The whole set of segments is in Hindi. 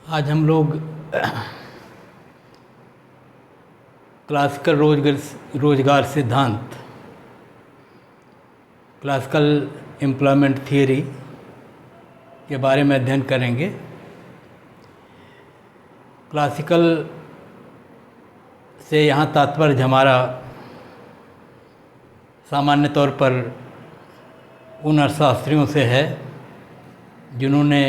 आज हम लोग क्लासिकल रोजगार सिद्धांत, क्लासिकल एम्प्लॉयमेंट थियरी के बारे में अध्ययन करेंगे। क्लासिकल से यहाँ तात्पर्य हमारा सामान्य तौर पर उन अर्थशास्त्रियों से है जिन्होंने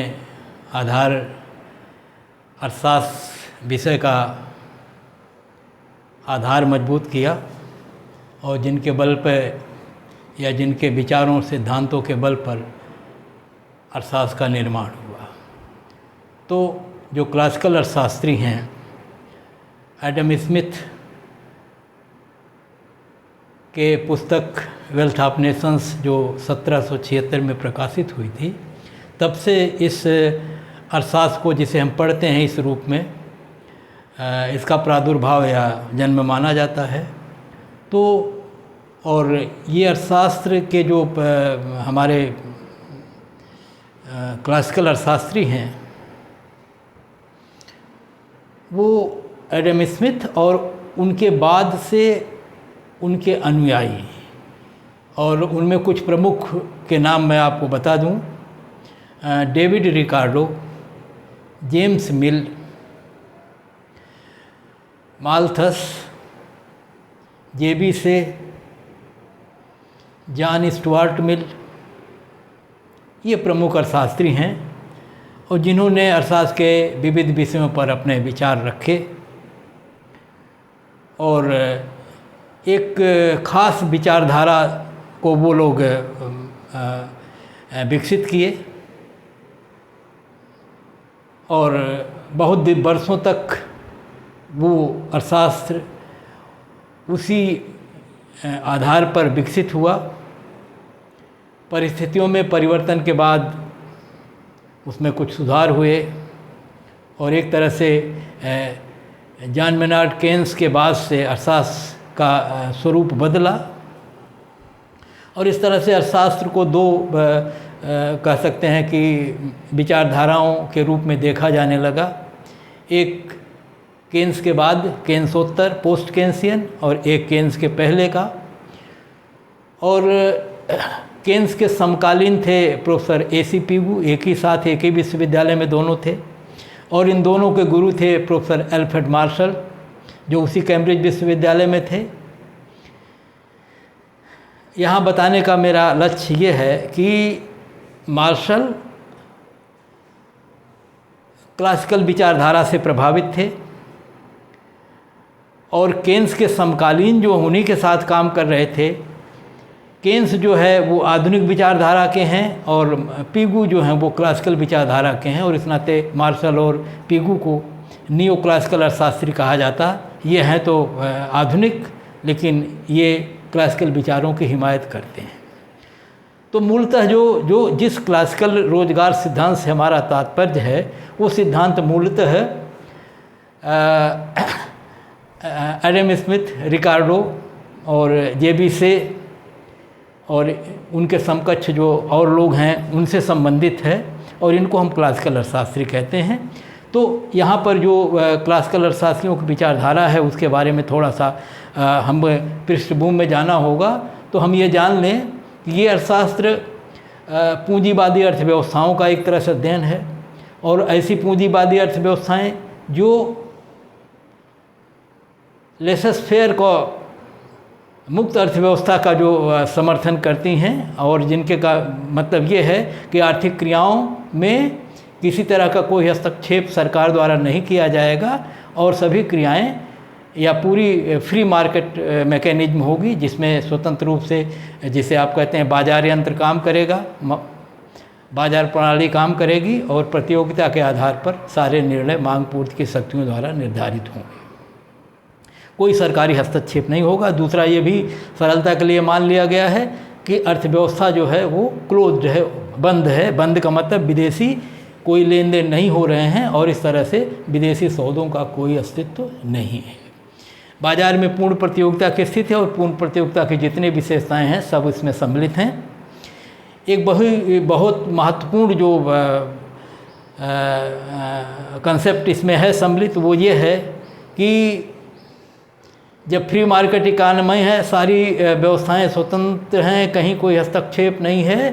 अर्थशास्त्र विषय का आधार मजबूत किया और जिनके बल पर या जिनके विचारों सिद्धांतों के बल पर अर्थशास्त्र का निर्माण हुआ। तो जो क्लासिकल अर्थशास्त्री हैं, एडम स्मिथ के पुस्तक वेल्थ ऑफ नेशंस जो 1776 में प्रकाशित हुई थी, तब से इस अर्थशास्त्र को, जिसे हम पढ़ते हैं इस रूप में, इसका प्रादुर्भाव या जन्म माना जाता है। तो और ये अर्थशास्त्र के जो हमारे क्लासिकल अर्थशास्त्री हैं वो एडम स्मिथ और उनके बाद से उनके अनुयायी, और उनमें कुछ प्रमुख के नाम मैं आपको बता दूं। David Ricardo, James Mill, Malthus, JB से, जॉन स्टुअर्ट मिल, ये प्रमुख अर्थशास्त्री हैं और जिन्होंने अर्थशास्त्र के विविध विषयों पर अपने विचार रखे और एक खास विचारधारा को वो लोग विकसित किए और बहुत वर्षों तक वो अर्थशास्त्र उसी आधार पर विकसित हुआ। परिस्थितियों में परिवर्तन के बाद उसमें कुछ सुधार हुए और एक तरह से जॉन मेनार्ड केन्स के बाद से अर्थशास्त्र का स्वरूप बदला और इस तरह से अर्थशास्त्र को दो कह सकते हैं कि विचारधाराओं के रूप में देखा जाने लगा। एक केन्स के बाद केन्सोत्तर पोस्ट केन्सियन और एक केन्स के पहले का। और केन्स के समकालीन थे प्रोफेसर ए.सी. पिगू, एक ही साथ एक ही विश्वविद्यालय में दोनों थे, और इन दोनों के गुरु थे प्रोफेसर एल्फ्रेड मार्शल जो उसी कैम्ब्रिज विश्वविद्यालय में थे। यहाँ बताने का मेरा लक्ष्य ये है कि मार्शल क्लासिकल विचारधारा से प्रभावित थे और केन्स के समकालीन जो उन्हीं के साथ काम कर रहे थे। केन्स जो है वो आधुनिक विचारधारा के हैं और पिगू जो हैं वो क्लासिकल विचारधारा के हैं, और इस नाते मार्शल और पिगू को नियो क्लासिकल अर्थशास्त्री कहा जाता। ये हैं तो आधुनिक, लेकिन ये क्लासिकल विचारों की हिमायत करते हैं। तो मूलतः जो जिस क्लासिकल रोजगार सिद्धांत से हमारा तात्पर्य है वो सिद्धांत मूलतः एडम स्मिथ, रिकार्डो और जेबी से और उनके समकक्ष जो और लोग हैं उनसे संबंधित है और इनको हम क्लासिकल अर्थशास्त्री कहते हैं। तो यहाँ पर जो क्लासिकल अर्थशास्त्रियों की विचारधारा है उसके बारे में थोड़ा सा हम पृष्ठभूमि में जाना होगा। तो हम ये जान लें कि ये अर्थशास्त्र पूंजीवादी अर्थव्यवस्थाओं का एक तरह से अध्ययन है, और ऐसी पूंजीवादी अर्थव्यवस्थाएं जो लेसस फेयर को, मुक्त अर्थव्यवस्था का जो समर्थन करती हैं और जिनके का मतलब ये है कि आर्थिक क्रियाओं में किसी तरह का कोई हस्तक्षेप सरकार द्वारा नहीं किया जाएगा और सभी क्रियाएं या पूरी फ्री मार्केट मैकेनिज्म होगी जिसमें स्वतंत्र रूप से, जिसे आप कहते हैं बाजार यंत्र काम करेगा, बाजार प्रणाली काम करेगी और प्रतियोगिता के आधार पर सारे निर्णय मांग पूर्ति की शक्तियों द्वारा निर्धारित होंगे। कोई सरकारी हस्तक्षेप नहीं होगा। दूसरा ये भी सरलता के लिए मान लिया गया है कि अर्थव्यवस्था जो है वो क्लोज्ड है, बंद है। बंद का मतलब विदेशी कोई लेन देन नहीं हो रहे हैं और इस तरह से विदेशी सौदों का कोई अस्तित्व नहीं है। बाजार में पूर्ण प्रतियोगिता की स्थिति है और पूर्ण प्रतियोगिता की जितनी विशेषताएं हैं सब इसमें सम्मिलित हैं। एक बहुत महत्वपूर्ण जो कंसेप्ट इसमें है सम्मिलित, वो ये है कि जब फ्री मार्केट इकानमी है, सारी व्यवस्थाएं स्वतंत्र हैं, कहीं कोई हस्तक्षेप नहीं है,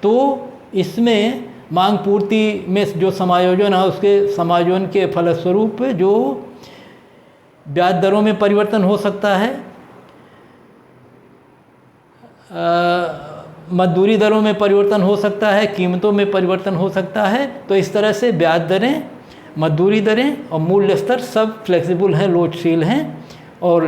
तो इसमें मांग पूर्ति में जो समायोजन है उसके समायोजन के फलस्वरूप जो ब्याज दरों में परिवर्तन हो सकता है, मजदूरी दरों में परिवर्तन हो सकता है, कीमतों में परिवर्तन हो सकता है। तो इस तरह से ब्याज दरें, मजदूरी दरें और मूल्य स्तर सब फ्लेक्सिबल हैं, लोचशील हैं और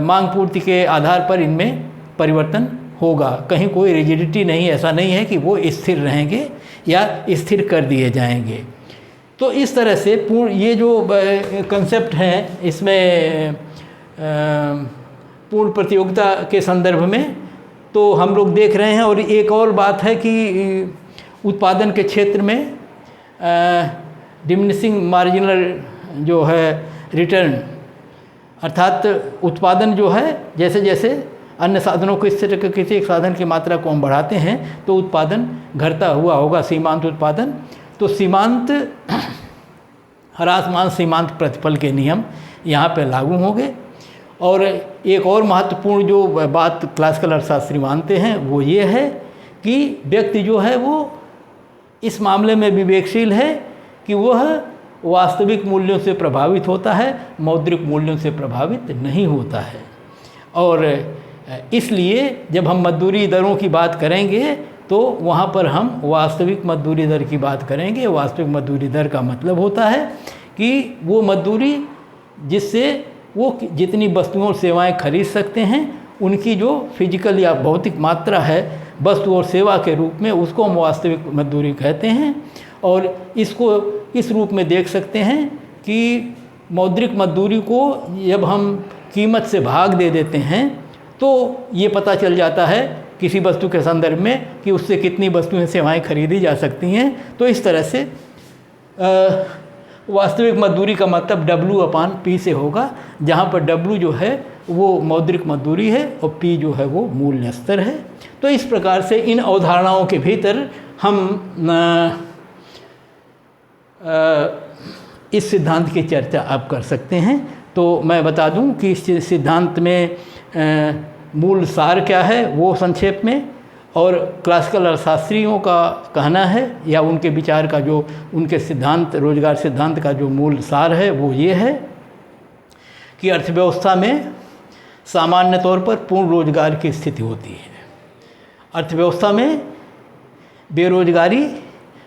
मांग पूर्ति के आधार पर इनमें परिवर्तन होगा। कहीं कोई रिजिडिटी नहीं, ऐसा नहीं है कि वो स्थिर रहेंगे या स्थिर कर दिए जाएंगे। तो इस तरह से ये जो कंसेप्ट हैं इसमें पूर्ण प्रतियोगिता के संदर्भ में तो हम लोग देख रहे हैं। और एक और बात है कि उत्पादन के क्षेत्र में डिमिनिशिंग मार्जिनल जो है रिटर्न, अर्थात उत्पादन जो है जैसे जैसे अन्य साधनों को, इस तरह के किसी एक साधन की मात्रा को हम बढ़ाते हैं तो उत्पादन घटता हुआ होगा, सीमांत उत्पादन। तो सीमांत ह्रासमान सीमांत प्रतिफल के नियम यहाँ पे लागू होंगे। और एक और महत्वपूर्ण जो बात क्लासिकल अर्थशास्त्री मानते हैं वो ये है कि व्यक्ति जो है वो इस मामले में विवेकशील है कि वह वास्तविक मूल्यों से प्रभावित होता है, मौद्रिक मूल्यों से प्रभावित नहीं होता है। और इसलिए जब हम मजदूरी दरों की बात करेंगे तो वहाँ पर हम वास्तविक मजदूरी दर की बात करेंगे। वास्तविक मजदूरी दर का मतलब होता है कि वो मजदूरी जिससे वो जितनी वस्तुओं और सेवाएं खरीद सकते हैं उनकी जो फिजिकल या भौतिक मात्रा है वस्तु और सेवा के रूप में, उसको हम वास्तविक मजदूरी कहते हैं। और इसको इस रूप में देख सकते हैं कि मौद्रिक मजदूरी को जब हम कीमत से भाग दे देते हैं तो ये पता चल जाता है किसी वस्तु के संदर्भ में कि उससे कितनी वस्तुएं सेवाएं खरीदी जा सकती हैं। तो इस तरह से वास्तविक मजदूरी का मतलब W/P से होगा, जहाँ पर W जो है वो मौद्रिक मजदूरी है और P जो है वो मूल्य स्तर है। तो इस प्रकार से इन अवधारणाओं के भीतर हम इस सिद्धांत की चर्चा आप कर सकते हैं। तो मैं बता दूं कि इस सिद्धांत में मूल सार क्या है वो संक्षेप में, और क्लासिकल अर्थशास्त्रियों का कहना है या उनके विचार का जो उनके सिद्धांत, रोजगार सिद्धांत का जो मूल सार है वो ये है कि अर्थव्यवस्था में सामान्य तौर पर पूर्ण रोजगार की स्थिति होती है। अर्थव्यवस्था में बेरोजगारी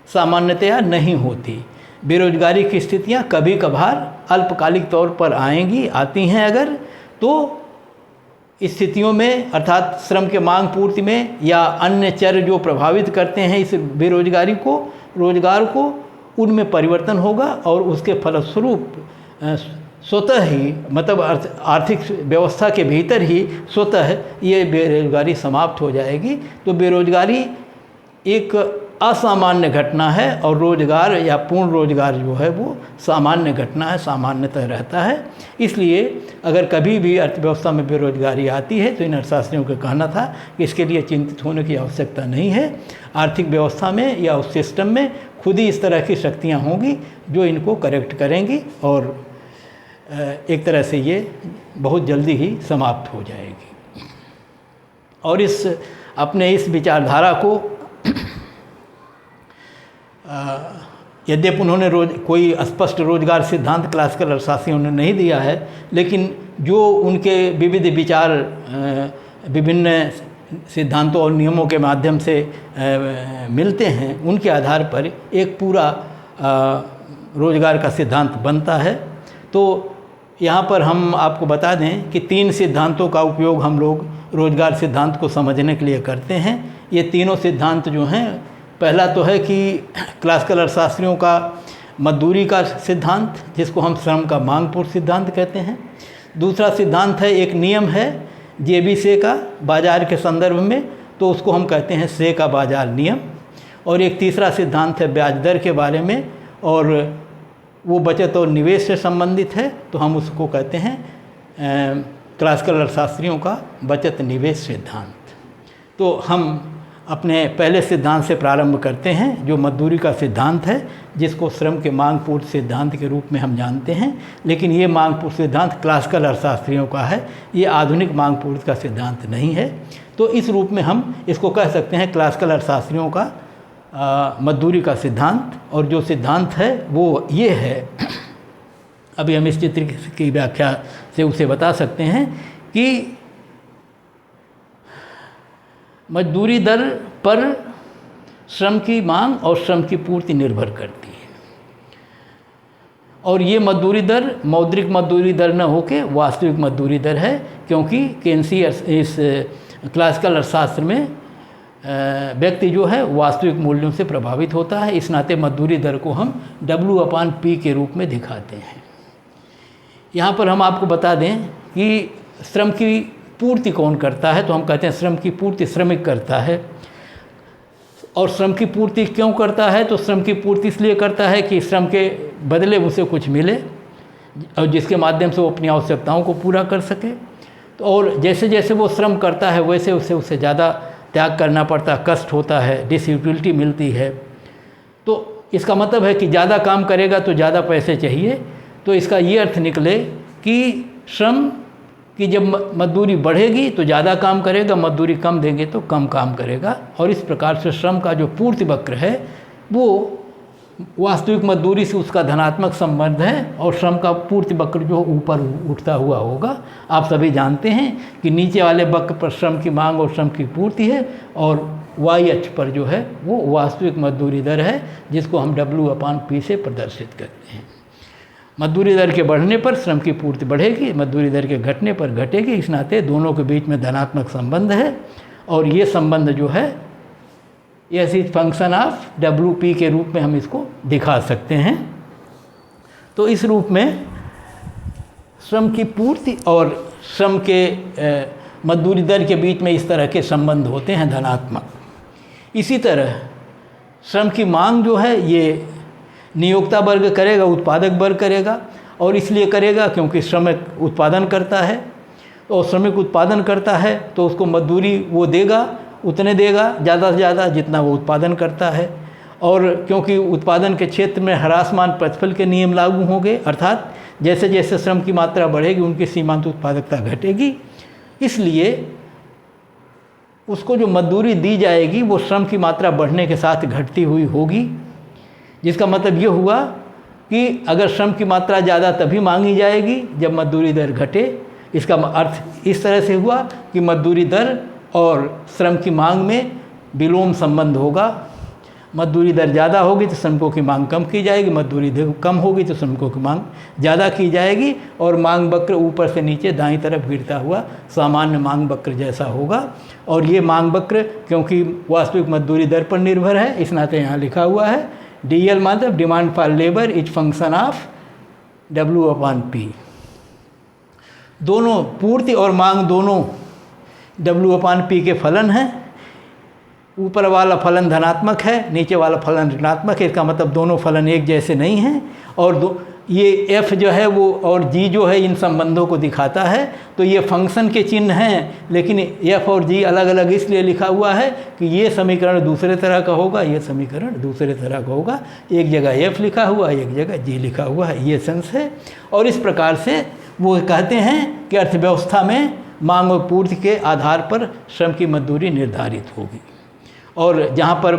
सामान्यतया नहीं होती। बेरोजगारी की स्थितियां कभी कभार अल्पकालिक तौर पर आती हैं अगर, तो स्थितियों में अर्थात श्रम के मांग पूर्ति में या अन्य चर जो प्रभावित करते हैं इस बेरोजगारी को, रोजगार को, उनमें परिवर्तन होगा और उसके फलस्वरूप स्वतः ही मतलब आर्थिक व्यवस्था के भीतर ही स्वतः ये बेरोजगारी समाप्त हो जाएगी। तो बेरोजगारी एक असामान्य घटना है और रोजगार या पूर्ण रोजगार जो है वो सामान्य घटना है, सामान्यतः रहता है। इसलिए अगर कभी भी अर्थव्यवस्था में बेरोजगारी आती है तो इन अर्थशास्त्रियों का कहना था कि इसके लिए चिंतित होने की आवश्यकता नहीं है। आर्थिक व्यवस्था में या उस सिस्टम में खुद ही इस तरह की शक्तियाँ होंगी जो इनको करेक्ट करेंगी और एक तरह से ये बहुत जल्दी ही समाप्त हो जाएगी। और अपने इस विचारधारा को यद्यपि उन्होंने कोई स्पष्ट रोजगार सिद्धांत क्लासिकल अर्थशास्त्रियों ने नहीं दिया है, लेकिन जो उनके विविध विचार विभिन्न सिद्धांतों और नियमों के माध्यम से मिलते हैं, उनके आधार पर एक पूरा रोजगार का सिद्धांत बनता है। तो यहाँ पर हम आपको बता दें कि 3 सिद्धांतों का उपयोग हम लोग रोजगार सिद्धांत को समझने के लिए करते हैं। ये तीनों सिद्धांत जो हैं, पहला तो है कि क्लासिकल अर्थशास्त्रियों का मजदूरी का सिद्धांत, जिसको हम श्रम का मांग पूर्ति सिद्धांत कहते हैं। दूसरा सिद्धांत है, एक नियम है JB से का बाजार के संदर्भ में, तो उसको हम कहते हैं से का बाजार नियम। और एक तीसरा सिद्धांत है ब्याज दर के बारे में, और वो बचत और निवेश से संबंधित है, तो हम उसको कहते हैं क्लासिकल अर्थशास्त्रियों का बचत निवेश सिद्धांत। तो हम अपने पहले सिद्धांत से प्रारंभ करते हैं, जो मजदूरी का सिद्धांत है, जिसको श्रम के मांग पूर्ति सिद्धांत के रूप में हम जानते हैं। लेकिन ये मांग पूर्ति सिद्धांत क्लासिकल अर्थशास्त्रियों का है, ये आधुनिक मांग पूर्ति का सिद्धांत नहीं है। तो इस रूप में हम इसको कह सकते हैं क्लासिकल अर्थशास्त्रियों का मजदूरी का सिद्धांत। और जो सिद्धांत है वो ये है, अभी हम इस चित्र की व्याख्या से उसे बता सकते हैं कि मजदूरी दर पर श्रम की मांग और श्रम की पूर्ति निर्भर करती है। और ये मजदूरी दर मौद्रिक मजदूरी दर न होकर वास्तविक मजदूरी दर है, क्योंकि केन्सी इस क्लासिकल अर्थशास्त्र में व्यक्ति जो है वास्तविक मूल्यों से प्रभावित होता है। इस नाते मजदूरी दर को हम W/P के रूप में दिखाते हैं। यहाँ पर हम आपको बता दें कि श्रम की पूर्ति कौन करता है, तो हम कहते हैं श्रम की पूर्ति श्रमिक करता है। और श्रम की पूर्ति क्यों करता है, तो श्रम की पूर्ति इसलिए करता है कि श्रम के बदले उसे कुछ मिले और जिसके माध्यम से वो अपनी आवश्यकताओं को पूरा कर सके। तो और जैसे जैसे वो श्रम करता है वैसे उसे ज़्यादा त्याग करना पड़ता है, कष्ट होता है, डिसयूटिलिटी मिलती है। तो इसका मतलब है कि ज़्यादा काम करेगा तो ज़्यादा पैसे चाहिए। तो इसका ये अर्थ निकले कि श्रम कि जब मजदूरी बढ़ेगी तो ज़्यादा काम करेगा, मजदूरी कम देंगे तो कम काम करेगा। और इस प्रकार से श्रम का जो पूर्ति वक्र है वो वास्तविक मजदूरी से उसका धनात्मक संबंध है, और श्रम का पूर्ति वक्र जो ऊपर उठता हुआ होगा। आप सभी जानते हैं कि नीचे वाले वक्र पर श्रम की मांग और श्रम की पूर्ति है, और y अक्ष पर जो है वो वास्तविक मजदूरी दर है, जिसको हम W/P से प्रदर्शित करते हैं। मजदूरी दर के बढ़ने पर श्रम की पूर्ति बढ़ेगी, मजदूरी दर के घटने पर घटेगी। इस नाते दोनों के बीच में धनात्मक संबंध है, और ये संबंध जो है S is function of WP के रूप में हम इसको दिखा सकते हैं। तो इस रूप में श्रम की पूर्ति और श्रम के मजदूरी दर के बीच में इस तरह के संबंध होते हैं धनात्मक। इसी तरह श्रम की मांग जो है ये नियोक्ता वर्ग करेगा, उत्पादक वर्ग करेगा। और इसलिए करेगा क्योंकि श्रमिक उत्पादन करता है, और श्रमिक उत्पादन करता है तो उसको मजदूरी वो देगा, उतने देगा ज़्यादा से ज़्यादा जितना वो उत्पादन करता है। और क्योंकि उत्पादन के क्षेत्र में ह्रासमान प्रतिफल के नियम लागू होंगे, अर्थात जैसे जैसे श्रम की मात्रा बढ़ेगी उनकी सीमांत उत्पादकता घटेगी, इसलिए उसको जो मजदूरी दी जाएगी वो श्रम की मात्रा बढ़ने के साथ घटती हुई होगी। जिसका मतलब ये हुआ कि अगर श्रम की मात्रा ज़्यादा तभी मांगी जाएगी जब मजदूरी दर घटे। इसका अर्थ इस तरह से हुआ कि मजदूरी दर और श्रम की मांग में विलोम संबंध होगा। मजदूरी दर ज़्यादा होगी तो श्रमिकों की मांग कम की जाएगी, मजदूरी दर कम होगी तो श्रमिकों की मांग ज़्यादा की जाएगी, और मांग वक्र ऊपर से नीचे दाईं तरफ गिरता हुआ सामान्य मांग वक्र जैसा होगा। और ये मांग वक्र क्योंकि वास्तविक मजदूरी दर पर निर्भर है, इस नाते यहाँ लिखा हुआ है DL मतलब demand for labour is function of W/P। दोनों पूर्ति और मांग दोनों W/P के फलन हैं। ऊपर वाला फलन धनात्मक है, नीचे वाला फलन ऋणात्मक है। इसका मतलब दोनों फलन एक जैसे नहीं हैं। और ये F जो है वो और G जो है इन संबंधों को दिखाता है। तो ये फंक्शन के चिन्ह हैं, लेकिन F और G अलग अलग इसलिए लिखा हुआ है कि ये समीकरण दूसरे तरह का होगा, ये समीकरण दूसरे तरह का होगा। एक जगह F लिखा हुआ, एक जगह G लिखा हुआ है, ये सेंस है। और इस प्रकार से वो कहते हैं कि अर्थव्यवस्था में मांग और पूर्ति के आधार पर श्रम की मजदूरी निर्धारित होगी। और जहाँ पर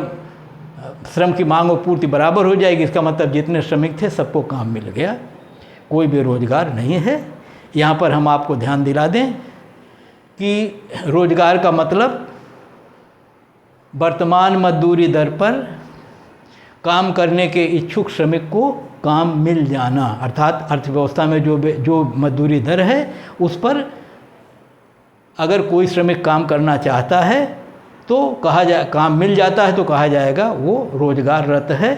श्रम की मांग और पूर्ति बराबर हो जाएगी, इसका मतलब जितने श्रमिक थे सबको काम मिल गया, कोई बेरोजगार नहीं है। यहाँ पर हम आपको ध्यान दिला दें कि रोजगार का मतलब वर्तमान मजदूरी दर पर काम करने के इच्छुक श्रमिक को काम मिल जाना, अर्थात अर्थव्यवस्था में जो मजदूरी दर है उस पर अगर कोई श्रमिक काम करना चाहता है तो काम मिल जाता है तो कहा जाएगा वो रोजगाररत है।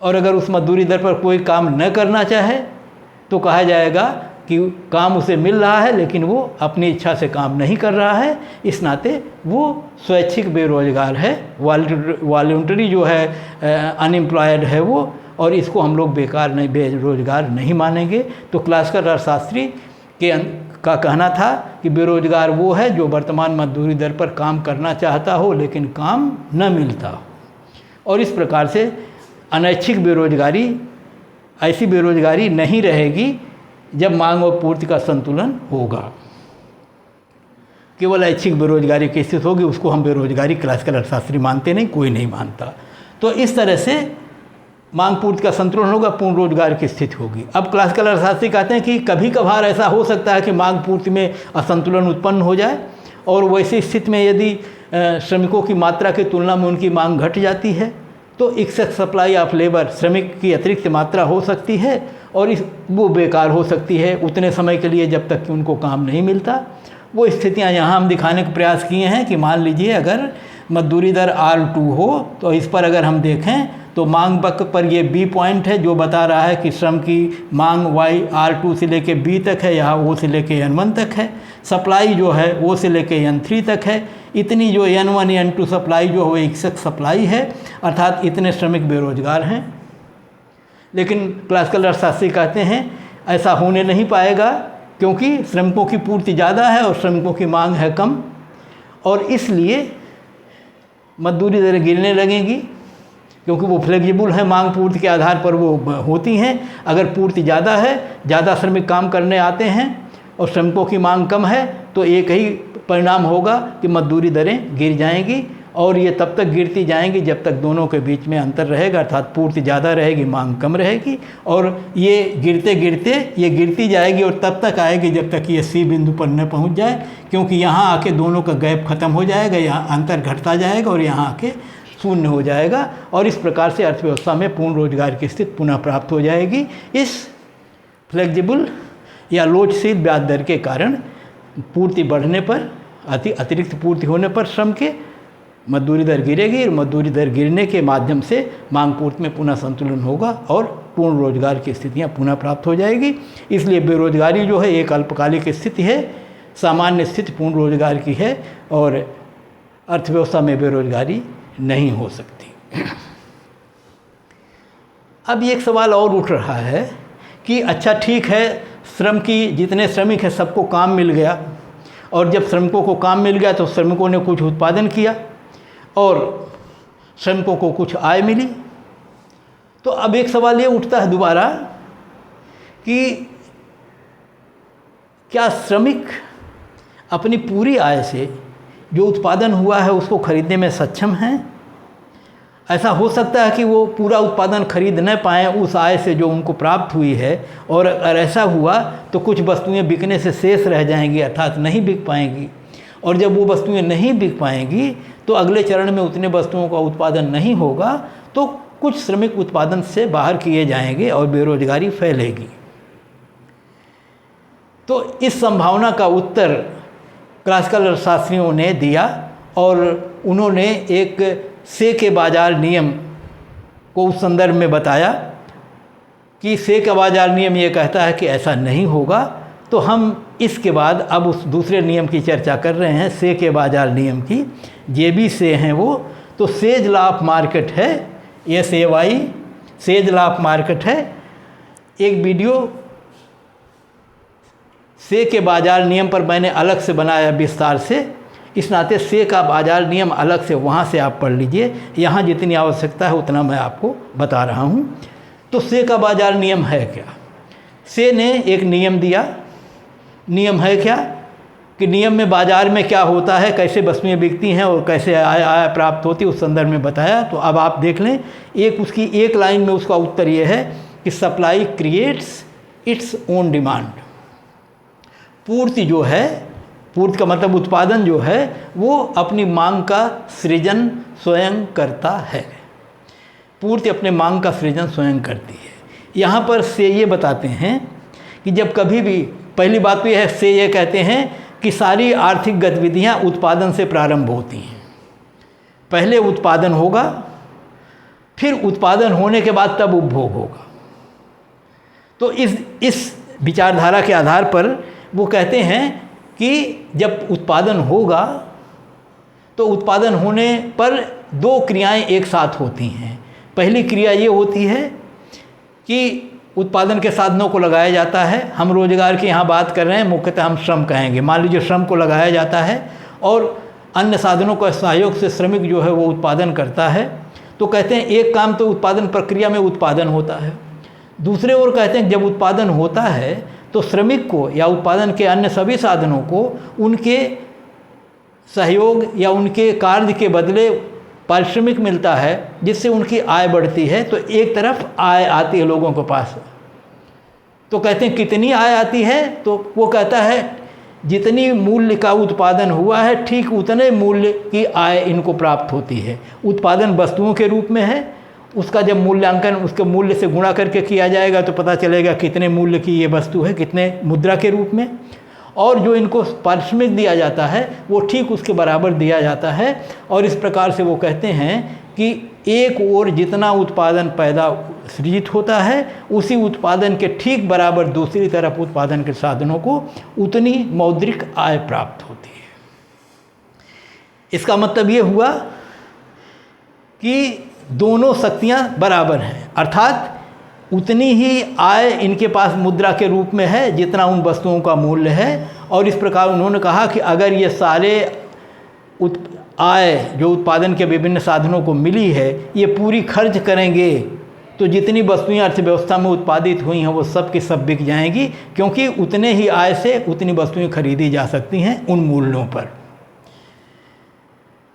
और अगर उस मजदूरी दर पर कोई काम न करना चाहे तो कहा जाएगा कि काम उसे मिल रहा है लेकिन वो अपनी इच्छा से काम नहीं कर रहा है, इस नाते वो स्वैच्छिक बेरोजगार है, वॉलंटरी जो है अनएम्प्लॉयड है वो, और इसको हम लोग बेरोजगार नहीं मानेंगे। तो क्लासिकल अर्थशास्त्री का कहना था कि बेरोजगार वो है जो वर्तमान मजदूरी दर पर काम करना चाहता हो लेकिन काम न मिलता हो। और इस प्रकार से अनैच्छिक बेरोजगारी ऐसी बेरोजगारी नहीं रहेगी जब मांग और पूर्ति का संतुलन होगा। केवल ऐच्छिक बेरोजगारी की स्थिति होगी, उसको हम बेरोजगारी क्लासिकल अर्थशास्त्री मानते नहीं, कोई नहीं मानता। तो इस तरह से मांग पूर्ति का संतुलन होगा, पूर्ण रोजगार की स्थिति होगी। अब क्लासिकल अर्थशास्त्री कहते हैं कि कभी कभार ऐसा हो सकता है कि मांग पूर्ति में असंतुलन उत्पन्न हो जाए, और वैसी स्थिति में यदि श्रमिकों की मात्रा की तुलना में उनकी मांग घट जाती है तो एक्सेस सप्लाई ऑफ लेबर, श्रमिक की अतिरिक्त मात्रा हो सकती है और वो बेकार हो सकती है उतने समय के लिए जब तक कि उनको काम नहीं मिलता। वो स्थितियां यहाँ हम दिखाने का प्रयास किए हैं कि मान लीजिए अगर मजदूरी दर R2 हो तो इस पर अगर हम देखें तो मांग वक्र पर ये B पॉइंट है जो बता रहा है कि श्रम की मांग Y R2 से लेके B तक है, यहाँ O से लेके N1 तक है। सप्लाई जो है O से लेके N3 तक है। इतनी जो N1 N2 सप्लाई जो है वो एक्सेस सप्लाई है, अर्थात इतने श्रमिक बेरोजगार हैं। लेकिन क्लासिकल अर्थशास्त्री कहते हैं ऐसा होने नहीं पाएगा क्योंकि श्रमिकों की पूर्ति ज़्यादा है और श्रमिकों की मांग है कम, और इसलिए मजदूरी दरें गिरने लगेंगी क्योंकि वो फ्लेक्सिबल है, मांग पूर्ति के आधार पर वो होती हैं। अगर पूर्ति ज़्यादा है, ज़्यादा श्रमिक काम करने आते हैं और श्रमिकों की मांग कम है तो एक ही परिणाम होगा कि मजदूरी दरें गिर जाएंगी, और ये तब तक गिरती जाएंगी जब तक दोनों के बीच में अंतर रहेगा, अर्थात पूर्ति ज़्यादा रहेगी, मांग कम रहेगी, और ये गिरते गिरते ये गिरती जाएगी और तब तक आएगी जब तक ये C बिंदु पर न पहुंच जाए, क्योंकि यहाँ आके दोनों का गैप खत्म हो जाएगा, यहाँ अंतर घटता जाएगा और यहाँ आके शून्य हो जाएगा, और इस प्रकार से अर्थव्यवस्था में पूर्ण रोजगार की स्थिति पुनः प्राप्त हो जाएगी। इस फ्लेक्सिबल या लोचशील ब्याज दर के कारण पूर्ति बढ़ने पर, अतिरिक्त पूर्ति होने पर श्रम के मजदूरी दर गिरेगी, और मजदूरी दर गिरने के माध्यम से मांग पूर्ति में पुनः संतुलन होगा और पूर्ण रोजगार की स्थितियाँ पुनः प्राप्त हो जाएगी। इसलिए बेरोजगारी जो है एक अल्पकालिक स्थिति है, सामान्य स्थिति पूर्ण रोजगार की है, और अर्थव्यवस्था में बेरोजगारी नहीं हो सकती। अब एक सवाल और उठ रहा है कि अच्छा ठीक है, श्रम की जितने श्रमिक हैं सबको काम मिल गया, और जब श्रमिकों को काम मिल गया तो श्रमिकों ने कुछ उत्पादन किया और श्रमिकों को कुछ आय मिली। तो अब एक सवाल ये उठता है दोबारा कि क्या श्रमिक अपनी पूरी आय से जो उत्पादन हुआ है उसको खरीदने में सक्षम हैं? ऐसा हो सकता है कि वो पूरा उत्पादन खरीद न पाएँ उस आय से जो उनको प्राप्त हुई है, और अगर ऐसा हुआ तो कुछ वस्तुएं बिकने से शेष रह जाएंगी, अर्थात नहीं बिक पाएंगी, और जब वो वस्तुएं नहीं बिक पाएंगी तो अगले चरण में उतने वस्तुओं का उत्पादन नहीं होगा, तो कुछ श्रमिक उत्पादन से बाहर किए जाएंगे और बेरोजगारी फैलेगी। तो इस संभावना का उत्तर क्लासिकल अर्थशास्त्रियों ने दिया, और उन्होंने एक से के बाजार नियम को उस संदर्भ में बताया कि से का बाजार नियम ये कहता है कि ऐसा नहीं होगा। तो हम इसके बाद अब उस दूसरे नियम की चर्चा कर रहे हैं, से के बाजार नियम की। जे बी से हैं वो, तो सेज लॉ ऑफ मार्केट है, SAY says law of market है। एक वीडियो से के बाजार नियम पर मैंने अलग से बनाया विस्तार से, इस नाते से का बाजार नियम अलग से वहाँ से आप पढ़ लीजिए, यहाँ जितनी आवश्यकता है उतना मैं आपको बता रहा हूँ। तो से का बाजार नियम है क्या? से ने एक नियम दिया। नियम है क्या कि नियम में बाजार में क्या होता है, कैसे वस्तुएं बिकती हैं और कैसे आय प्राप्त होती है, उस संदर्भ में बताया। तो अब आप देख लें, एक उसकी एक लाइन में उसका उत्तर ये है कि supply creates its own demand. पूर्ति जो है, पूर्ति का मतलब उत्पादन जो है, वो अपनी मांग का सृजन स्वयं करता है। पूर्ति अपने मांग का सृजन स्वयं करती है। यहाँ पर से ये बताते हैं कि जब कभी भी, पहली बात तो यह है, से ये कहते हैं कि सारी आर्थिक गतिविधियाँ उत्पादन से प्रारंभ होती हैं। पहले उत्पादन होगा, फिर उत्पादन होने के बाद तब उपभोग होगा। तो इस विचारधारा के आधार पर वो कहते हैं कि जब उत्पादन होगा तो उत्पादन होने पर दो क्रियाएं एक साथ होती हैं। पहली क्रिया ये होती है कि उत्पादन के साधनों को लगाया जाता है। हम रोजगार की यहाँ बात कर रहे हैं, मुख्यतः हम श्रम कहेंगे। मान लीजिए श्रम को लगाया जाता है और अन्य साधनों का सहयोग से श्रमिक जो है वो उत्पादन करता है। तो कहते हैं एक काम तो उत्पादन प्रक्रिया में उत्पादन होता है, दूसरे ओर कहते हैं जब उत्पादन होता है तो श्रमिक को या उत्पादन के अन्य सभी साधनों को उनके सहयोग या उनके कार्य के बदले पारिश्रमिक मिलता है, जिससे उनकी आय बढ़ती है। तो एक तरफ आय आती है लोगों के पास। तो कहते हैं कितनी आय आती है, तो वो कहता है जितनी मूल्य का उत्पादन हुआ है ठीक उतने मूल्य की आय इनको प्राप्त होती है। उत्पादन वस्तुओं के रूप में है, उसका जब मूल्यांकन उसके मूल्य से गुणा करके किया जाएगा तो पता चलेगा कितने मूल्य की ये वस्तु है, कितने मुद्रा के रूप में। और जो इनको पारिश्रमिक दिया जाता है वो ठीक उसके बराबर दिया जाता है। और इस प्रकार से वो कहते हैं कि एक ओर जितना उत्पादन पैदा सृजित होता है उसी उत्पादन के ठीक बराबर दूसरी तरफ उत्पादन के साधनों को उतनी मौद्रिक आय प्राप्त होती है। इसका मतलब ये हुआ कि दोनों शक्तियाँ बराबर हैं, अर्थात उतनी ही आय इनके पास मुद्रा के रूप में है जितना उन वस्तुओं का मूल्य है। और इस प्रकार उन्होंने कहा कि अगर ये सारे आय जो उत्पादन के विभिन्न साधनों को मिली है ये पूरी खर्च करेंगे तो जितनी वस्तुएं अर्थव्यवस्था में उत्पादित हुई हैं वो सब की सब बिक जाएंगी, क्योंकि उतने ही आय से उतनी वस्तुएं खरीदी जा सकती हैं उन मूल्यों पर।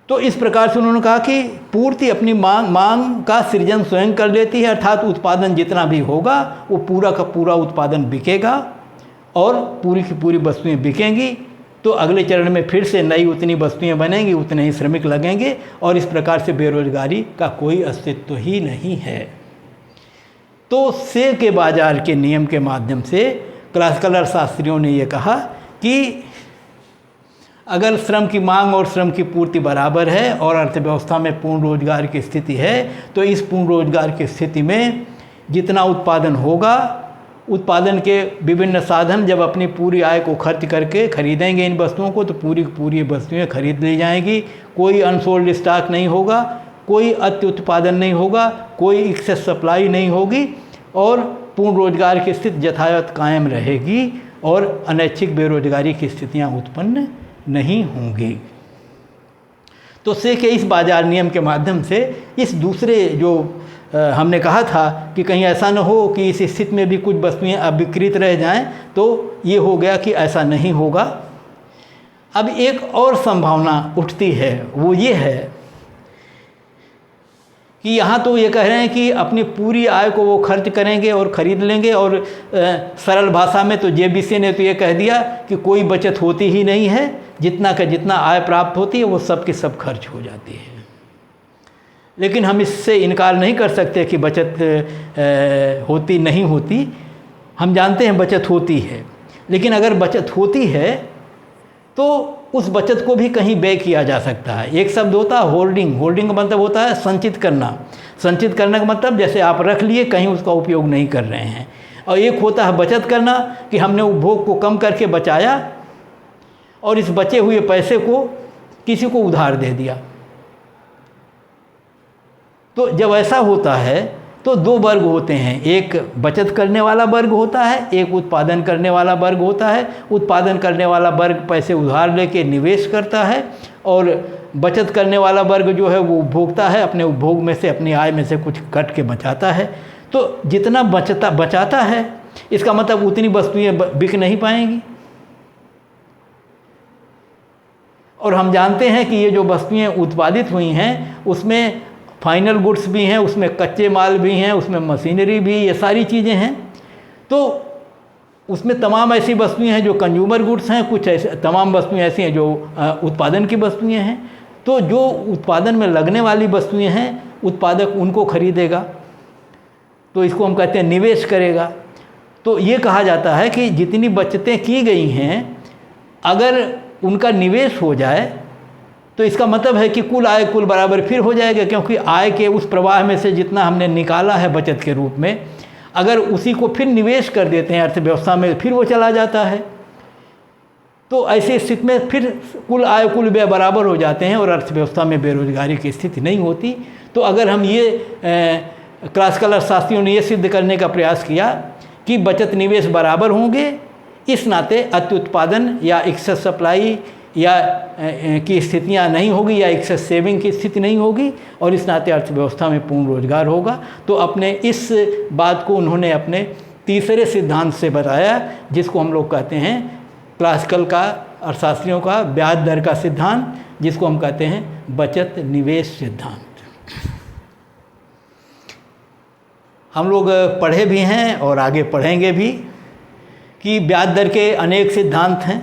तो इस प्रकार से उन्होंने कहा कि पूर्ति अपनी मांग का सृजन स्वयं कर लेती है, अर्थात उत्पादन जितना भी होगा वो पूरा का पूरा उत्पादन बिकेगा और पूरी की पूरी वस्तुएं बिकेंगी। तो अगले चरण में फिर से नई उतनी वस्तुएं बनेंगी, उतने ही श्रमिक लगेंगे और इस प्रकार से बेरोजगारी का कोई अस्तित्व ही नहीं है। तो से के बाजार के नियम के माध्यम से क्लासिकल अर्थशास्त्रियों ने ये कहा कि अगर श्रम की मांग और श्रम की पूर्ति बराबर है और अर्थव्यवस्था में पूर्ण रोजगार की स्थिति है तो इस पूर्ण रोजगार की स्थिति में जितना उत्पादन होगा, उत्पादन के विभिन्न साधन जब अपनी पूरी आय को खर्च करके खरीदेंगे इन वस्तुओं को तो पूरी पूरी वस्तुएं खरीद ली जाएंगी। कोई अनसोल्ड स्टॉक नहीं होगा, कोई अति उत्पादन नहीं होगा, कोई एक्सेस सप्लाई नहीं होगी और पूर्ण रोजगार की स्थिति यथावत कायम रहेगी और अनैच्छिक बेरोजगारी की स्थितियाँ उत्पन्न नहीं होंगी। तो से के इस बाजार नियम के माध्यम से इस दूसरे जो हमने कहा था कि कहीं ऐसा न हो कि इस स्थिति में भी कुछ वस्तुएं अविकृत रह जाएं, तो ये हो गया कि ऐसा नहीं होगा। अब एक और संभावना उठती है, वो ये है कि यहाँ तो ये कह रहे हैं कि अपनी पूरी आय को वो खर्च करेंगे और ख़रीद लेंगे और सरल भाषा में तो जेबीसी ने तो ये कह दिया कि कोई बचत होती ही नहीं है, जितना का जितना आय प्राप्त होती है वो सब की सब खर्च हो जाती है। लेकिन हम इससे इनकार नहीं कर सकते कि बचत होती नहीं होती। हम जानते हैं बचत होती है, लेकिन अगर बचत होती है तो उस बचत को भी कहीं व्यय किया जा सकता है। एक शब्द होता है होल्डिंग। होल्डिंग का मतलब होता है संचित करना। संचित करने का मतलब जैसे आप रख लिए, कहीं उसका उपयोग नहीं कर रहे हैं। और एक होता है बचत करना कि हमने उपभोग को कम करके बचाया और इस बचे हुए पैसे को किसी को उधार दे दिया। तो जब ऐसा होता है तो दो वर्ग होते हैं, एक बचत करने वाला वर्ग होता है, एक उत्पादन करने वाला वर्ग होता है। उत्पादन करने वाला वर्ग पैसे उधार लेके निवेश करता है और बचत करने वाला वर्ग जो है वो उपभोक्ता है, अपने उपभोग में से अपनी आय में से कुछ कट के बचाता है। तो जितना बचाता है इसका मतलब उतनी वस्तुएं बिक नहीं पाएंगी। और हम जानते हैं कि ये जो वस्तुएं उत्पादित हुई हैं उसमें फाइनल गुड्स भी हैं, उसमें कच्चे माल भी हैं, उसमें मशीनरी भी, ये सारी चीज़ें हैं। तो उसमें तमाम ऐसी वस्तुएं हैं जो कंज्यूमर गुड्स हैं, कुछ ऐसे तमाम वस्तुएं ऐसी हैं जो उत्पादन की वस्तुएं हैं। तो जो उत्पादन में लगने वाली वस्तुएं हैं उत्पादक उनको खरीदेगा, तो इसको हम कहते हैं निवेश करेगा। तो ये कहा जाता है कि जितनी बचतें की गई हैं अगर उनका निवेश हो जाए तो इसका मतलब है कि कुल आय कुल बराबर फिर हो जाएगा, क्योंकि आय के उस प्रवाह में से जितना हमने निकाला है बचत के रूप में, अगर उसी को फिर निवेश कर देते हैं अर्थव्यवस्था में फिर वो चला जाता है। तो ऐसी स्थिति में फिर कुल आय कुल व्यय बराबर हो जाते हैं और अर्थव्यवस्था में बेरोजगारी की स्थिति नहीं होती। तो अगर हम ये क्लासिकल अर्थशास्त्रियों ने ये सिद्ध करने का प्रयास किया कि बचत निवेश बराबर होंगे, इस नाते अत्युत्पादन या एक्सेस सप्लाई या की स्थितियाँ नहीं होगी या एक्सेस सेविंग की स्थिति नहीं होगी, और इस नाते अर्थव्यवस्था में पूर्ण रोजगार होगा। तो अपने इस बात को उन्होंने अपने तीसरे सिद्धांत से बताया, जिसको हम लोग कहते हैं क्लासिकल का अर्थशास्त्रियों का ब्याज दर का सिद्धांत, जिसको हम कहते हैं बचत निवेश सिद्धांत। हम लोग पढ़े भी हैं और आगे पढ़ेंगे भी कि ब्याज दर के अनेक सिद्धांत हैं।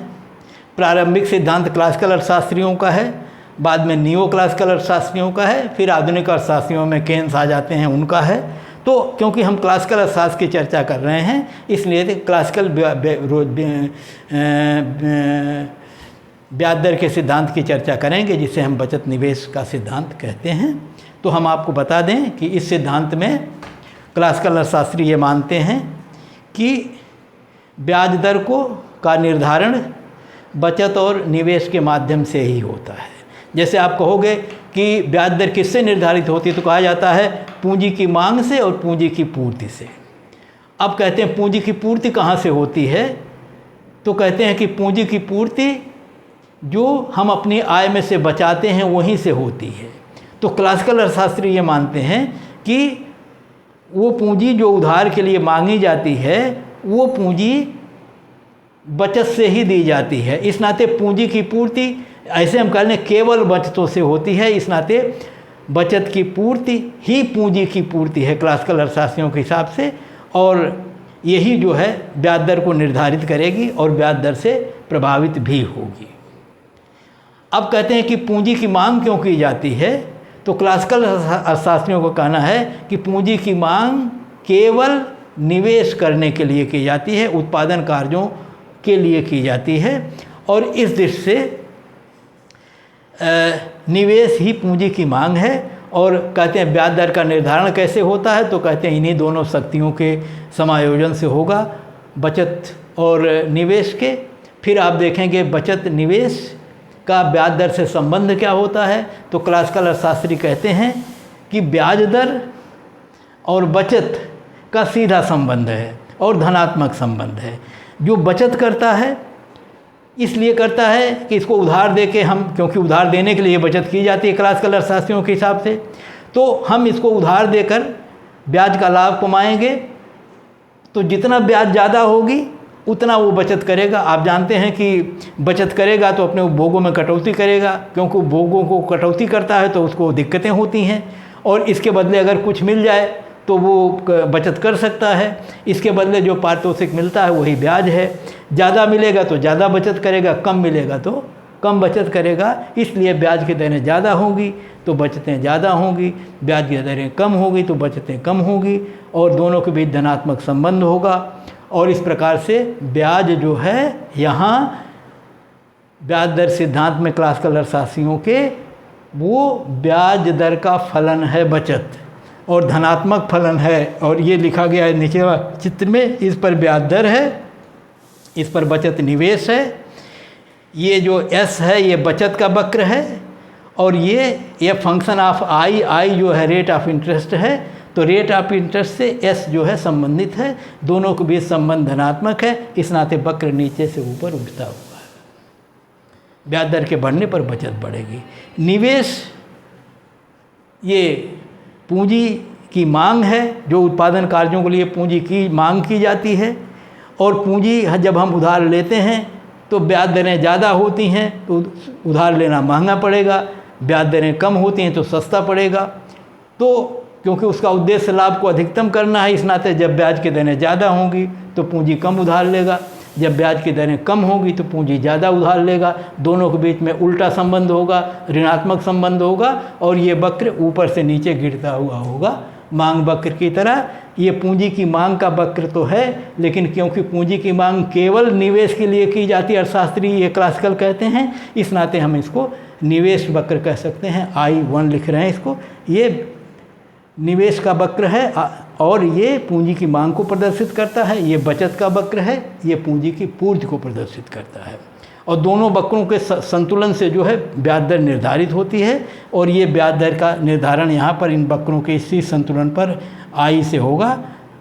प्रारंभिक सिद्धांत क्लासिकल अर्थशास्त्रियों का है, बाद में नियो क्लासिकल अर्थशास्त्रियों का है, फिर आधुनिक अर्थशास्त्रियों में केन्स आ जाते हैं, उनका है। तो क्योंकि हम क्लासिकल अर्थशास्त्र की चर्चा कर रहे हैं, इसलिए क्लासिकल ब्याज दर के सिद्धांत की चर्चा करेंगे, जिसे हम बचत निवेश का सिद्धांत कहते हैं। तो हम आपको बता दें कि इस सिद्धांत में क्लासिकल अर्थशास्त्री ये मानते हैं कि ब्याज दर का निर्धारण बचत और निवेश के माध्यम से ही होता है। जैसे आप कहोगे कि ब्याज दर किससे निर्धारित होती है, तो कहा जाता है पूंजी की मांग से और पूंजी की पूर्ति से। अब कहते हैं पूंजी की पूर्ति कहाँ से होती है, तो कहते हैं कि पूंजी की पूर्ति जो हम अपनी आय में से बचाते हैं वहीं से होती है। तो क्लासिकल अर्थशास्त्री ये मानते हैं कि वो पूंजी जो उधार के लिए मांगी जाती है, वो पूंजी बचत से ही दी जाती है। इस नाते पूंजी की पूर्ति, ऐसे हम कह लें, केवल बचतों से होती है। इस नाते बचत की पूर्ति ही पूंजी की पूर्ति है क्लासिकल अर्थशास्त्रियों के हिसाब से, और यही जो है ब्याज दर को निर्धारित करेगी और ब्याज दर से प्रभावित भी होगी। अब कहते हैं कि पूंजी की मांग क्यों की जाती है, तो क्लासिकल अर्थशास्त्रियों का कहना है कि पूंजी की मांग केवल निवेश करने के लिए की जाती है, उत्पादन कार्यों के लिए की जाती है, और इस दृष्टि से निवेश ही पूंजी की मांग है। और कहते हैं ब्याज दर का निर्धारण कैसे होता है, तो कहते हैं इन्हीं दोनों शक्तियों के समायोजन से होगा, बचत और निवेश के। फिर आप देखेंगे बचत निवेश का ब्याज दर से संबंध क्या होता है, तो क्लासिकल अर्थशास्त्री कहते हैं कि ब्याज दर और बचत का सीधा संबंध है और धनात्मक संबंध है। जो बचत करता है इसलिए करता है कि इसको उधार दे के हम, क्योंकि उधार देने के लिए बचत की जाती है क्लासिकल अर्थशास्त्रियों के हिसाब से, तो हम इसको उधार देकर ब्याज का लाभ कमाएंगे, तो जितना ब्याज ज़्यादा होगी उतना वो बचत करेगा। आप जानते हैं कि बचत करेगा तो अपने उपभोगों में कटौती करेगा, क्योंकि उपभोगों को कटौती करता है तो उसको दिक्कतें होती हैं, और इसके बदले अगर कुछ मिल जाए तो वो बचत कर सकता है। इसके बदले जो पारितोषिक मिलता है वही ब्याज है। ज़्यादा मिलेगा तो ज़्यादा बचत करेगा, कम मिलेगा तो कम बचत करेगा। इसलिए ब्याज की दरें ज़्यादा होंगी तो बचतें ज़्यादा होंगी, ब्याज की दरें कम होगी तो बचतें कम होंगी, और दोनों के बीच धनात्मक संबंध होगा। और इस प्रकार से ब्याज जो है, यहाँ ब्याज दर सिद्धांत में क्लासिकल अर्थशास्त्रियों के, वो ब्याज दर का फलन है बचत, और धनात्मक फलन है। और ये लिखा गया है नीचे चित्र में, इस पर ब्याज दर है, इस पर बचत निवेश है। ये जो एस है ये बचत का वक्र है, और ये फंक्शन ऑफ आई जो है रेट ऑफ इंटरेस्ट है। तो रेट ऑफ इंटरेस्ट से एस जो है संबंधित है, दोनों के बीच संबंध धनात्मक है। इस नाते वक्र नीचे से ऊपर उठता हुआ है। ब्याज दर के बढ़ने पर बचत बढ़ेगी। निवेश ये पूंजी की मांग है, जो उत्पादन कार्यों के लिए पूंजी की मांग की जाती है, और पूंजी जब हम उधार लेते हैं तो ब्याज दरें ज़्यादा होती हैं तो उधार लेना महंगा पड़ेगा, ब्याज दरें कम होती हैं तो सस्ता पड़ेगा। तो क्योंकि उसका उद्देश्य लाभ को अधिकतम करना है, इस नाते जब ब्याज की दरें ज़्यादा होंगी तो पूंजी कम उधार लेगा, जब ब्याज की दरें कम होगी तो पूंजी ज़्यादा उधार लेगा। दोनों के बीच में उल्टा संबंध होगा, ऋणात्मक संबंध होगा, और ये वक्र ऊपर से नीचे गिरता हुआ होगा मांग वक्र की तरह। ये पूंजी की मांग का वक्र तो है, लेकिन क्योंकि पूंजी की मांग केवल निवेश के लिए की जाती है, अर्थशास्त्री ये क्लासिकल कहते हैं, इस नाते हम इसको निवेश वक्र कह सकते हैं। I1 लिख रहे हैं इसको, ये निवेश का वक्र है, और ये पूंजी की मांग को प्रदर्शित करता है। ये बचत का वक्र है, ये पूंजी की पूर्ति को प्रदर्शित करता है। और दोनों वक्रों के संतुलन से जो है ब्याज दर निर्धारित होती है। और ये ब्याज दर का निर्धारण यहाँ पर इन वक्रों के इसी संतुलन पर आई से होगा।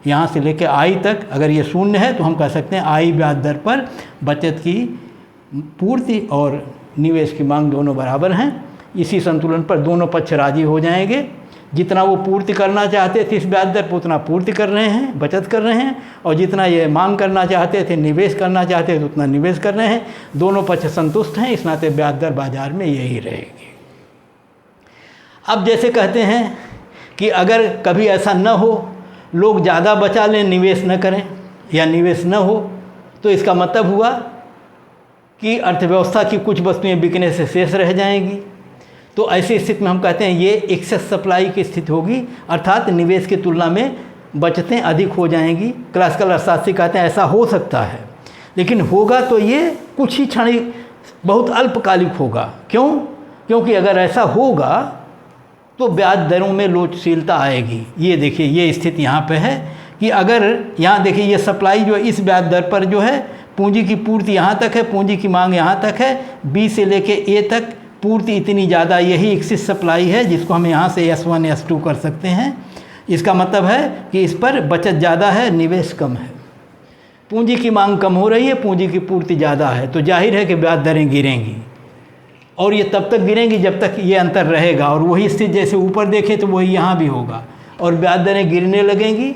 यहाँ से लेकर आई तक अगर ये शून्य है तो हम कह सकते हैं आई ब्याज दर पर बचत की पूर्ति और निवेश की मांग दोनों बराबर हैं। इसी संतुलन पर दोनों पक्ष राजी हो जाएंगे। जितना वो पूर्ति करना चाहते थे इस ब्याज दर पर उतना पूर्ति कर रहे हैं, बचत कर रहे हैं, और जितना ये मांग करना चाहते थे, निवेश करना चाहते थे, उतना निवेश कर रहे हैं। दोनों पक्ष संतुष्ट हैं, इस नाते ब्याज दर बाजार में यही रहेगी। अब जैसे कहते हैं कि अगर कभी ऐसा न हो, लोग ज़्यादा बचा लें, निवेश न करें या निवेश न हो, तो इसका मतलब हुआ कि अर्थव्यवस्था की कुछ वस्तुएं बिकने से शेष रह जाएंगी। तो ऐसी स्थिति में हम कहते हैं ये एक्सेस सप्लाई की स्थिति होगी, अर्थात निवेश की तुलना में बचतें अधिक हो जाएंगी। क्लासिकल अर्थशास्त्री कहते हैं ऐसा हो सकता है, लेकिन होगा तो ये कुछ ही क्षणिक, बहुत अल्पकालिक होगा। क्यों? क्योंकि अगर ऐसा होगा तो ब्याज दरों में लोचशीलता आएगी। ये देखिए, ये स्थिति यहाँ पे है कि अगर यहाँ देखिए ये सप्लाई जो इस ब्याज दर पर जो है, पूंजी की पूर्ति यहाँ तक है, पूंजी की मांग यहाँ तक है, बी से लेके ए तक पूर्ति इतनी ज़्यादा, यही एक्सिस सप्लाई है जिसको हम यहाँ से S1 S2 कर सकते हैं। इसका मतलब है कि इस पर बचत ज़्यादा है, निवेश कम है। पूंजी की मांग कम हो रही है, पूंजी की पूर्ति ज़्यादा है, तो जाहिर है कि ब्याज दरें गिरेंगी, और ये तब तक गिरेंगी जब तक ये अंतर रहेगा। और वही स्थिति जैसे ऊपर देखें तो वही यहाँ भी होगा, और ब्याज दरें गिरने लगेंगी,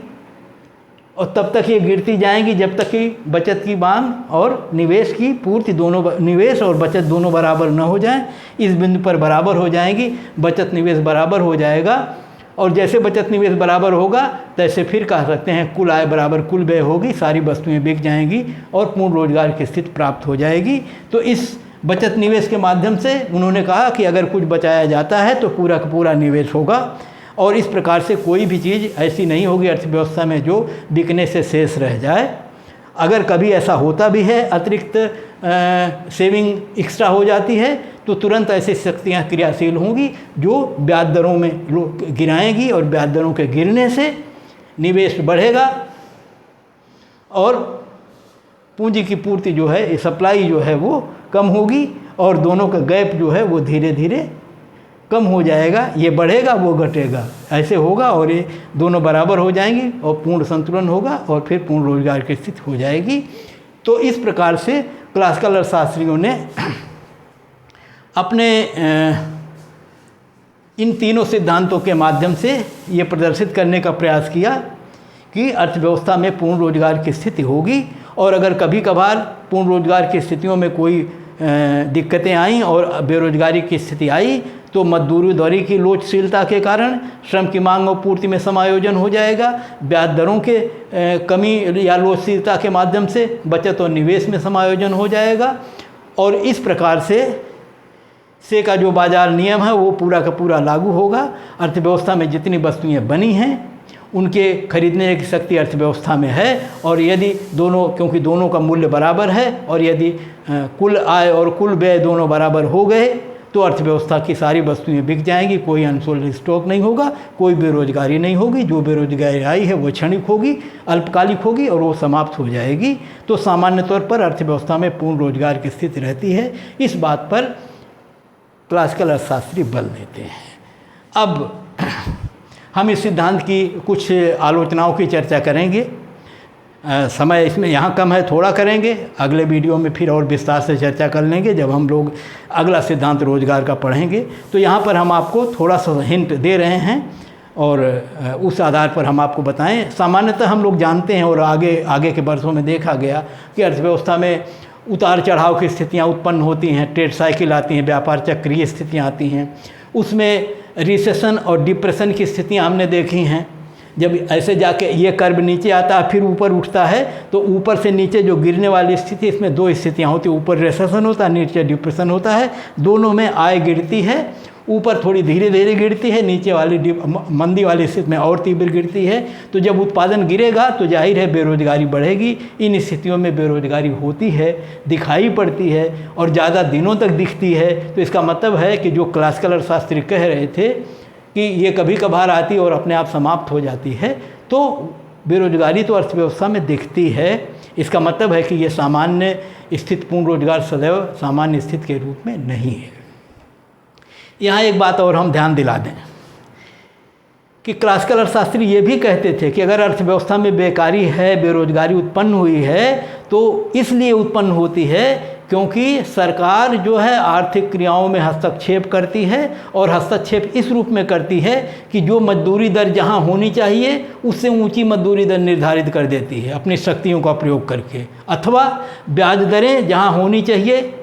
और तब तक ये गिरती जाएंगी जब तक कि बचत की मांग और निवेश की पूर्ति दोनों, निवेश और बचत दोनों बराबर न हो जाएं। इस बिंदु पर बराबर हो जाएंगी, बचत निवेश बराबर हो जाएगा, और जैसे बचत निवेश बराबर होगा तैसे फिर कह सकते हैं कुल आय बराबर कुल व्यय होगी, सारी वस्तुएं बिक जाएंगी और पूर्ण रोजगार की स्थिति प्राप्त हो जाएगी। तो इस बचत निवेश के माध्यम से उन्होंने कहा कि अगर कुछ बचाया जाता है तो पूरा का पूरा निवेश होगा, और इस प्रकार से कोई भी चीज़ ऐसी नहीं होगी अर्थव्यवस्था में जो बिकने से शेष रह जाए। अगर कभी ऐसा होता भी है, अतिरिक्त सेविंग एक्स्ट्रा हो जाती है, तो तुरंत ऐसी शक्तियाँ क्रियाशील होंगी जो ब्याज दरों में गिराएंगी, और ब्याज दरों के गिरने से निवेश बढ़ेगा और पूंजी की पूर्ति जो है, सप्लाई जो है वो कम होगी, और दोनों का गैप जो है वो धीरे धीरे कम हो जाएगा। ये बढ़ेगा, वो घटेगा, ऐसे होगा, और ये दोनों बराबर हो जाएंगी और पूर्ण संतुलन होगा, और फिर पूर्ण रोजगार की स्थिति हो जाएगी। तो इस प्रकार से क्लासिकल अर्थशास्त्रियों ने अपने इन तीनों सिद्धांतों के माध्यम से ये प्रदर्शित करने का प्रयास किया कि अर्थव्यवस्था में पूर्ण रोजगार की स्थिति होगी, और अगर कभी कभार पूर्ण रोजगार की स्थितियों में कोई दिक्कतें आईं और बेरोजगारी की स्थिति आई, तो मजदूरी दरी की लोचशीलता के कारण श्रम की मांग और पूर्ति में समायोजन हो जाएगा। ब्याज दरों के कमी या लोचशीलता के माध्यम से बचत और निवेश में समायोजन हो जाएगा, और इस प्रकार से का जो बाजार नियम है वो पूरा का पूरा लागू होगा। अर्थव्यवस्था में जितनी वस्तुएं बनी हैं उनके खरीदने की शक्ति अर्थव्यवस्था में है, और यदि दोनों, क्योंकि दोनों का मूल्य बराबर है, और यदि कुल आय और कुल व्यय दोनों बराबर हो गए तो अर्थव्यवस्था की सारी वस्तुएं बिक जाएंगी, कोई अनसोल्ड स्टॉक नहीं होगा, कोई बेरोजगारी नहीं होगी। जो बेरोजगारी आई है वो क्षणिक होगी, अल्पकालिक होगी, और वो समाप्त हो जाएगी। तो सामान्य तौर पर अर्थव्यवस्था में पूर्ण रोजगार की स्थिति रहती है। इस बात पर क्लासिकल अर्थशास्त्री बल देते हैं। अब हम इस सिद्धांत की कुछ आलोचनाओं की चर्चा करेंगे। समय इसमें यहाँ कम है, थोड़ा करेंगे, अगले वीडियो में फिर और विस्तार से चर्चा कर लेंगे जब हम लोग अगला सिद्धांत रोजगार का पढ़ेंगे। तो यहाँ पर हम आपको थोड़ा सा हिंट दे रहे हैं, और उस आधार पर हम आपको बताएं। सामान्यतः हम लोग जानते हैं, और आगे के वर्षों में देखा गया कि अर्थव्यवस्था में उतार चढ़ाव की स्थितियाँ उत्पन्न होती हैं, ट्रेड साइकिल आती हैं, व्यापार चक्रीय स्थितियाँ आती हैं, उसमें रिसेशन और डिप्रेशन की स्थितियाँ हमने देखी हैं। जब ऐसे जाके ये कर्व नीचे आता है फिर ऊपर उठता है, तो ऊपर से नीचे जो गिरने वाली स्थिति, इसमें दो स्थितियाँ होती हैं, ऊपर रिसेशन होता है, नीचे डिप्रेशन होता है। दोनों में आय गिरती है, ऊपर थोड़ी धीरे धीरे गिरती है, नीचे वाली मंदी वाली स्थिति में और तीव्र गिरती है। तो जब उत्पादन गिरेगा तो जाहिर है बेरोजगारी बढ़ेगी। इन स्थितियों में बेरोजगारी होती है, दिखाई पड़ती है, और ज़्यादा दिनों तक दिखती है। तो इसका मतलब है कि जो क्लासिकल अर्थशास्त्री कह रहे थे कि ये कभी कभार आती और अपने आप समाप्त हो जाती है, तो बेरोजगारी तो अर्थव्यवस्था में दिखती है। इसका मतलब है कि ये सामान्य स्थिति पूर्ण रोजगार सदैव सामान्य स्थिति के रूप में नहीं है। यहाँ एक बात और हम ध्यान दिला दें कि क्लासिकल अर्थशास्त्री ये भी कहते थे कि अगर अर्थव्यवस्था में बेकारी है, बेरोजगारी उत्पन्न हुई है, तो इसलिए उत्पन्न होती है क्योंकि सरकार जो है आर्थिक क्रियाओं में हस्तक्षेप करती है, और हस्तक्षेप इस रूप में करती है कि जो मजदूरी दर जहां होनी चाहिए उससे ऊंची मजदूरी दर निर्धारित कर देती है अपनी शक्तियों का प्रयोग करके, अथवा ब्याज दरें जहां होनी चाहिए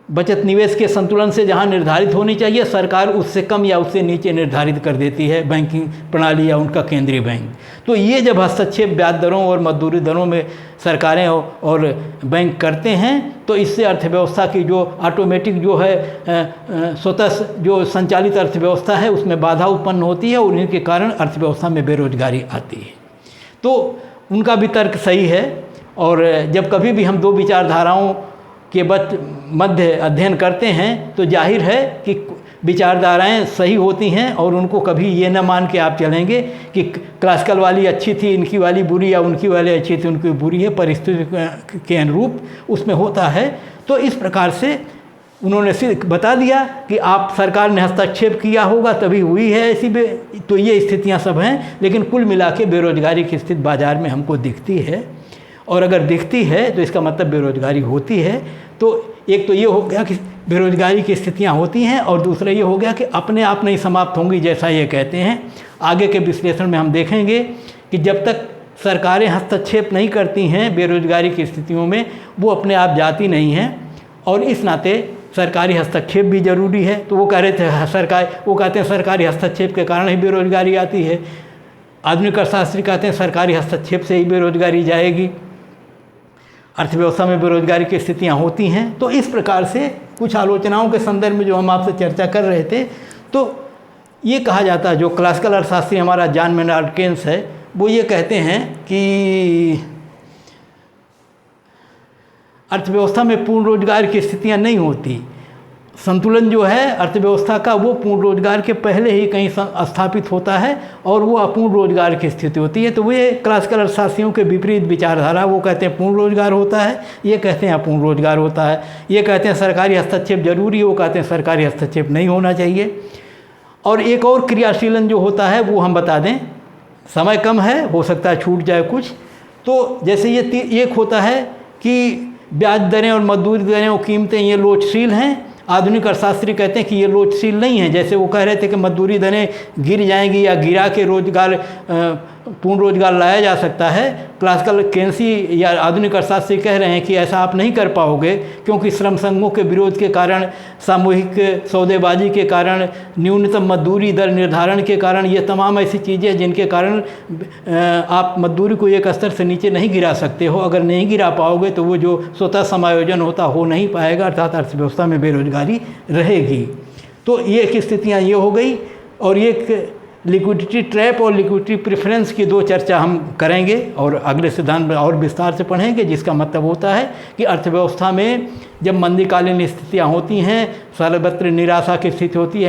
बचत निवेश के संतुलन से जहां निर्धारित होनी चाहिए, सरकार उससे कम या उससे नीचे निर्धारित कर देती है बैंकिंग प्रणाली या उनका केंद्रीय बैंक। तो ये जब हस्तक्षेप ब्याज दरों और मजदूरी दरों में सरकारें और बैंक करते हैं, तो इससे अर्थव्यवस्था की जो ऑटोमेटिक जो है स्वतः जो संचालित अर्थव्यवस्था है उसमें बाधा उत्पन्न होती है, और इनके कारण अर्थव्यवस्था में बेरोजगारी आती है। तो उनका भी तर्क सही है। और जब कभी भी हम दो विचारधाराओं के मध्य अध्ययन करते हैं तो जाहिर है कि विचारधाराएं सही होती हैं, और उनको कभी ये न मान के आप चलेंगे कि क्लासिकल वाली अच्छी थी इनकी वाली बुरी, या उनकी वाली अच्छी थी उनकी बुरी है, परिस्थिति के अनुरूप उसमें होता है। तो इस प्रकार से उन्होंने सिर्फ बता दिया कि आप सरकार ने हस्तक्षेप किया होगा तभी हुई है ऐसी तो ये स्थितियां सब हैं, लेकिन कुल मिला के बेरोजगारी की स्थिति बाज़ार में हमको दिखती है। और अगर दिखती है तो इसका मतलब बेरोजगारी होती है। तो एक तो ये हो गया कि बेरोजगारी की स्थितियां होती हैं, और दूसरा ये हो गया कि अपने आप नहीं समाप्त होंगी जैसा ये कहते हैं। आगे के विश्लेषण में हम देखेंगे कि जब तक सरकारें हस्तक्षेप नहीं करती हैं बेरोजगारी की स्थितियों में, वो अपने आप जाती नहीं हैं, और इस नाते सरकारी हस्तक्षेप भी ज़रूरी है। तो वो कह रहे थे वो कहते हैं सरकारी हस्तक्षेप के कारण ही बेरोजगारी आती है। आधुनिक अर्थशास्त्री कहते हैं सरकारी हस्तक्षेप से ही बेरोजगारी जाएगी, अर्थव्यवस्था में बेरोजगारी की स्थितियां होती हैं। तो इस प्रकार से कुछ आलोचनाओं के संदर्भ में जो हम आपसे चर्चा कर रहे थे, तो ये कहा जाता है, जो क्लासिकल अर्थशास्त्री हमारा जॉन मेनार्ड केन्स है, वो ये कहते हैं कि अर्थव्यवस्था में पूर्ण रोजगार की स्थितियां नहीं होती। संतुलन जो है अर्थव्यवस्था का वो पूर्ण रोजगार के पहले ही कहीं स्थापित होता है, और वो अपूर्ण रोजगार की स्थिति होती है। तो वे क्लासिकल अर्थशास्त्रियों के विपरीत विचारधारा, वो कहते हैं पूर्ण रोजगार होता है, ये कहते हैं अपूर्ण रोजगार होता है। ये कहते हैं सरकारी हस्तक्षेप जरूरी है, वो कहते हैं सरकारी हस्तक्षेप नहीं होना चाहिए। और एक और क्रियाशीलन जो होता है वो हम बता दें, समय कम है, हो सकता है छूट जाए कुछ। तो जैसे ये एक होता है कि ब्याज दरें और मजदूरी दरें और कीमतें ये लोचशील हैं। आधुनिक अर्थशास्त्री कहते हैं कि ये लोचशील नहीं है। जैसे वो कह रहे थे कि मजदूरी दरें गिर जाएंगी या गिरा के रोजगार पूर्ण रोजगार लाया जा सकता है, क्लासिकल केन्सी या आधुनिक अर्थशास्त्री कह रहे हैं कि ऐसा आप नहीं कर पाओगे, क्योंकि श्रम संघों के विरोध के कारण, सामूहिक सौदेबाजी के कारण, न्यूनतम मजदूरी दर निर्धारण के कारण, ये तमाम ऐसी चीज़ें जिनके कारण आप मजदूरी को एक स्तर से नीचे नहीं गिरा सकते हो। अगर नहीं गिरा पाओगे तो वो जो स्वतः समायोजन होता हो नहीं पाएगा, अर्थात अर्थव्यवस्था में बेरोजगारी रहेगी। तो ये एक स्थितियाँ ये हो गई। और एक लिक्विडिटी ट्रैप और लिक्विडिटी प्रेफरेंस की दो चर्चा हम करेंगे और अगले सिद्धांत में और विस्तार से पढ़ेंगे, जिसका मतलब होता है कि अर्थव्यवस्था में जब मंदीकालीन स्थितियां होती हैं, सर्वत्र निराशा की स्थिति होती है,